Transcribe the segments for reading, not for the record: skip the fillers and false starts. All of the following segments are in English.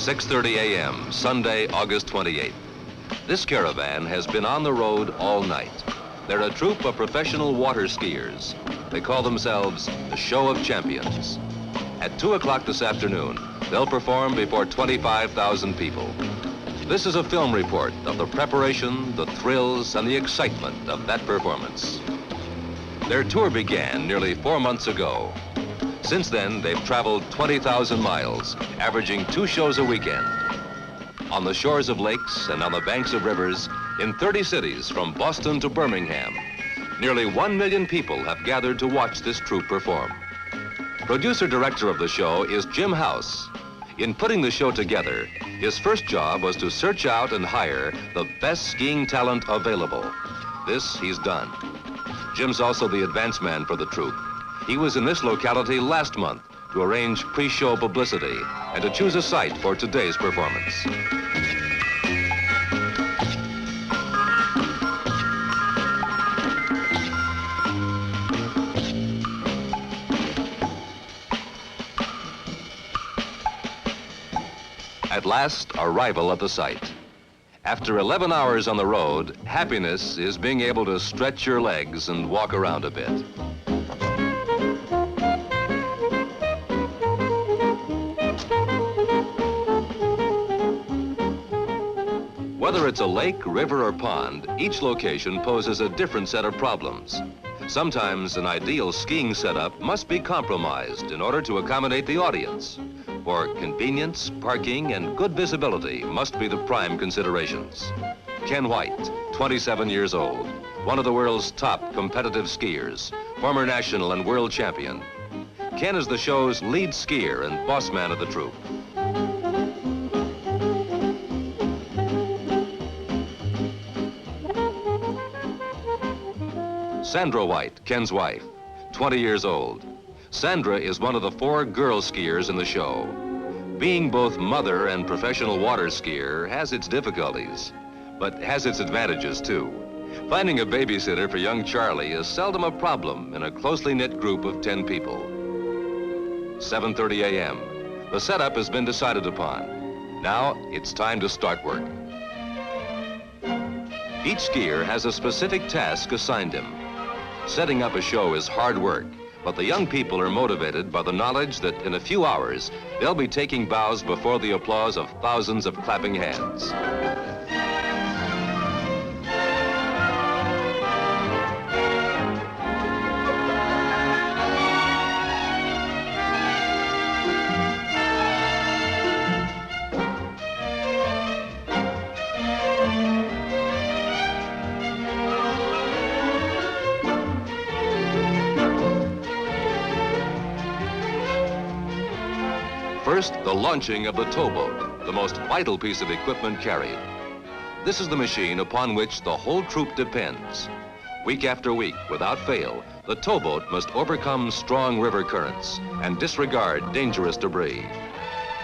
6:30 a.m., Sunday, August 28th. This caravan has been on the road all night. They're a troupe of professional water skiers. They call themselves the Show of Champions. At 2 o'clock this afternoon, they'll perform before 25,000 people. This is a film report of the preparation, the thrills, and the excitement of that performance. Their tour began nearly 4 months ago. Since then, they've traveled 20,000 miles, averaging 2 shows a weekend. On the shores of lakes and on the banks of rivers, in 30 cities from Boston to Birmingham, nearly 1 million people have gathered to watch this troupe perform. Producer-director of the show is Jim House. In putting the show together, his first job was to search out and hire the best skiing talent available. This he's done. Jim's also the advance man for the troupe. He was in this locality last month to arrange pre-show publicity and to choose a site for today's performance. At last, arrival at the site. After 11 hours on the road, happiness is being able to stretch your legs and walk around a bit. Whether it's a lake, river, or pond, each location poses a different set of problems. Sometimes an ideal skiing setup must be compromised in order to accommodate the audience. For convenience, parking, and good visibility must be the prime considerations. Ken White, 27 years old, one of the world's top competitive skiers, former national and world champion. Ken is the show's lead skier and boss man of the troupe. Sandra White, Ken's wife, 20 years old. Sandra is one of the 4 girl skiers in the show. Being both mother and professional water skier has its difficulties, but has its advantages too. Finding a babysitter for young Charlie is seldom a problem in a closely knit group of 10 people. 7:30 a.m. The setup has been decided upon. Now it's time to start work. Each skier has a specific task assigned him. Setting up a show is hard work, but the young people are motivated by the knowledge that in a few hours, they'll be taking bows before the applause of thousands of clapping hands. First, the launching of the towboat, the most vital piece of equipment carried. This is the machine upon which the whole troupe depends. Week after week, without fail, the towboat must overcome strong river currents and disregard dangerous debris.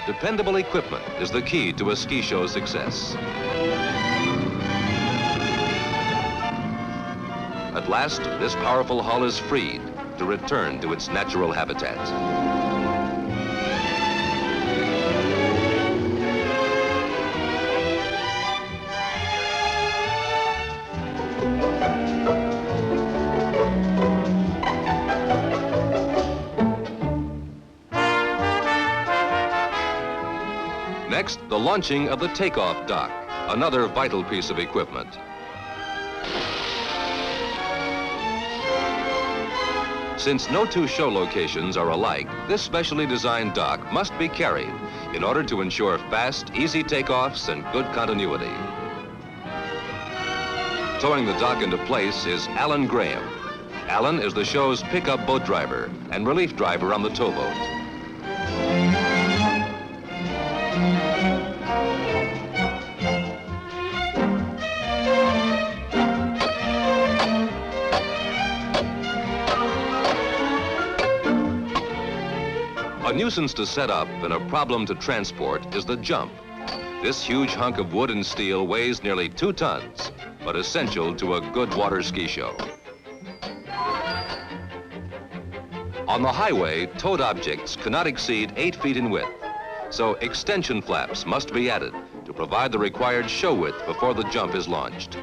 Dependable equipment is the key to a ski show's success. At last, this powerful hull is freed to return to its natural habitat. Next, the launching of the takeoff dock, another vital piece of equipment. Since no 2 show locations are alike, this specially designed dock must be carried in order to ensure fast, easy takeoffs and good continuity. Towing the dock into place is Alan Graham. Alan is the show's pickup boat driver and relief driver on the towboat. A nuisance to set up and a problem to transport is the jump. This huge hunk of wood and steel weighs nearly 2 tons, but essential to a good water ski show. On the highway, towed objects cannot exceed 8 feet in width. so extension flaps must be added to provide the required show width before the jump is launched.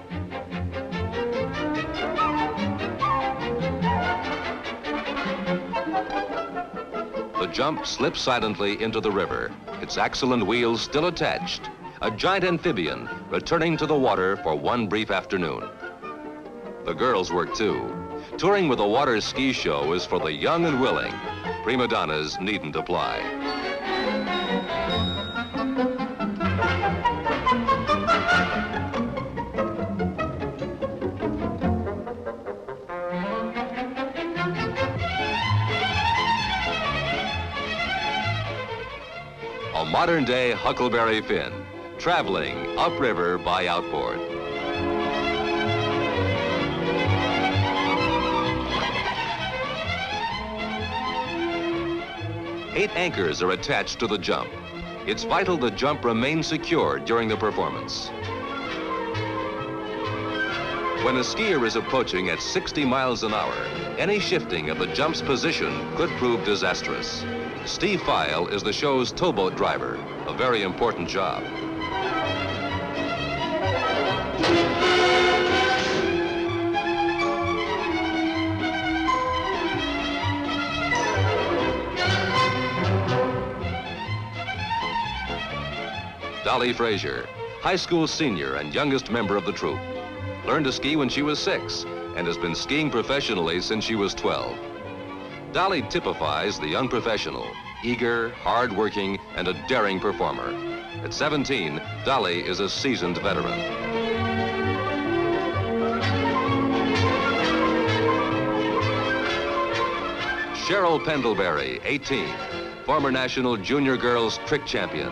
The jump slips silently into the river, its axle and wheels still attached, a giant amphibian returning to the water for one brief afternoon. The girls work too. Touring with a water ski show is for the young and willing. Prima donnas needn't apply. A modern-day Huckleberry Finn, traveling upriver by outboard. Eight anchors are attached to the jump. It's vital the jump remain secure during the performance. When a skier is approaching at 60 miles an hour, any shifting of the jump's position could prove disastrous. Steve Feil is the show's towboat driver, a very important job. Dolly Frazier, high school senior and youngest member of the troupe. Learned to ski when she was 6 and has been skiing professionally since she was 12. Dolly typifies the young professional, eager, hard-working, and a daring performer. At 17, Dolly is a seasoned veteran. Cheryl Pendlebury, 18, former national junior girls trick champion.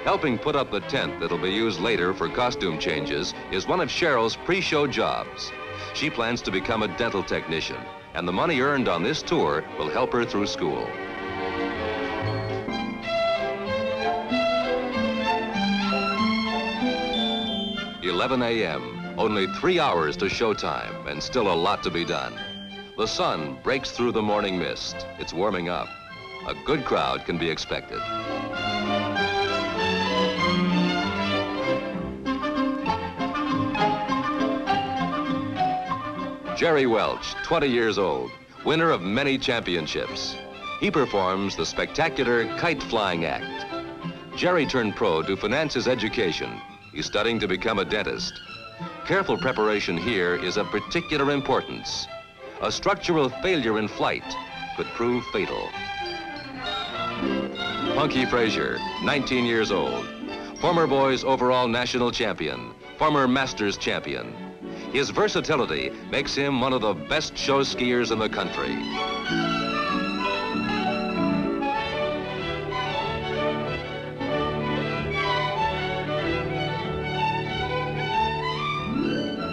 Helping put up the tent that'll be used later for costume changes is one of Cheryl's pre-show jobs. She plans to become a dental technician, and the money earned on this tour will help her through school. "11 a.m., only 3 hours to showtime, and still a lot to be done. The sun breaks through the morning mist. It's warming up. A good crowd can be expected. Jerry Welch, 20 years old, winner of many championships. He performs the spectacular kite flying act. Jerry turned pro to finance his education. He's studying to become a dentist. Careful preparation here is of particular importance. A structural failure in flight could prove fatal. Punky Frazier, 19 years old, former boys overall national champion, former masters champion. His versatility makes him one of the best show skiers in the country.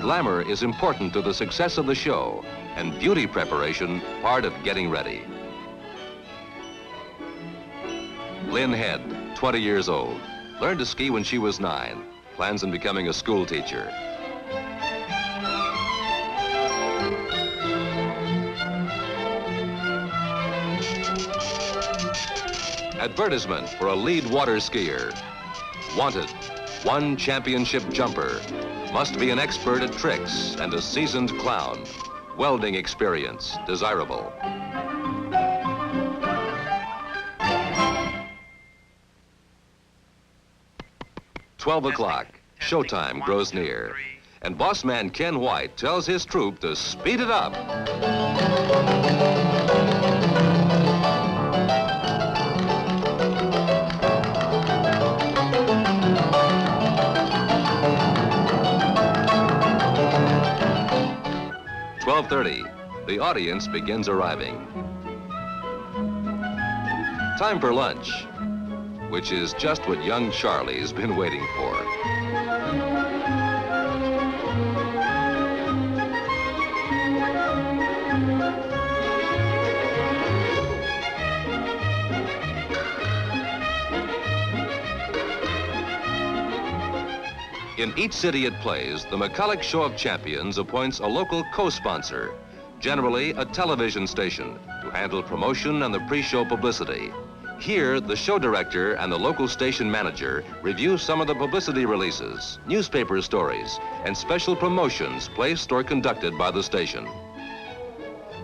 Glamour is important to the success of the show, and beauty preparation part of getting ready. Lynn Head, 20 years old, learned to ski when she was 9, plans on becoming a school teacher. Advertisement for a lead water skier. Wanted, one championship jumper. Must be an expert at tricks and a seasoned clown. Welding experience desirable. "12 o'clock, showtime grows near, and boss man Ken White tells his troupe to speed it up. "12:30, the audience begins arriving. Time for lunch, which is just what young Charlie's been waiting for. In each city it plays, the McCulloch Show of Champions appoints a local co-sponsor, generally a television station, to handle promotion and the pre-show publicity. Here, the show director and the local station manager review some of the publicity releases, newspaper stories, and special promotions placed or conducted by the station.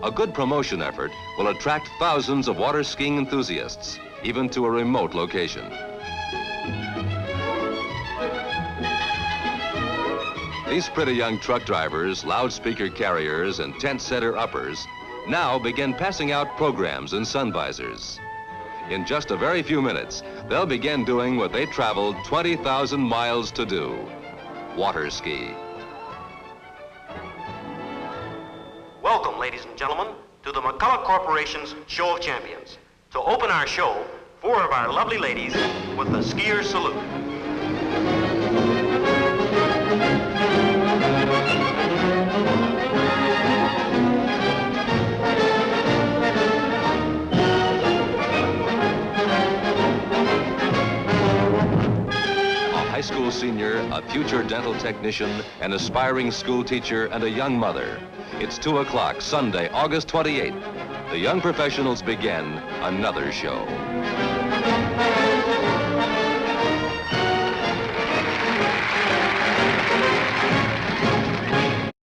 A good promotion effort will attract thousands of water skiing enthusiasts, even to a remote location. These pretty young truck drivers, loudspeaker carriers, and tent setter uppers now begin passing out programs and sun visors. In just a very few minutes, they'll begin doing what they traveled 20,000 miles to do: water ski. Welcome, ladies and gentlemen, to the McCulloch Corporation's Show of Champions. To open our show, 4 of our lovely ladies with the skier salute. High school senior, a future dental technician, an aspiring school teacher, and a young mother. It's 2 o'clock, Sunday, August 28th. The young professionals begin another show.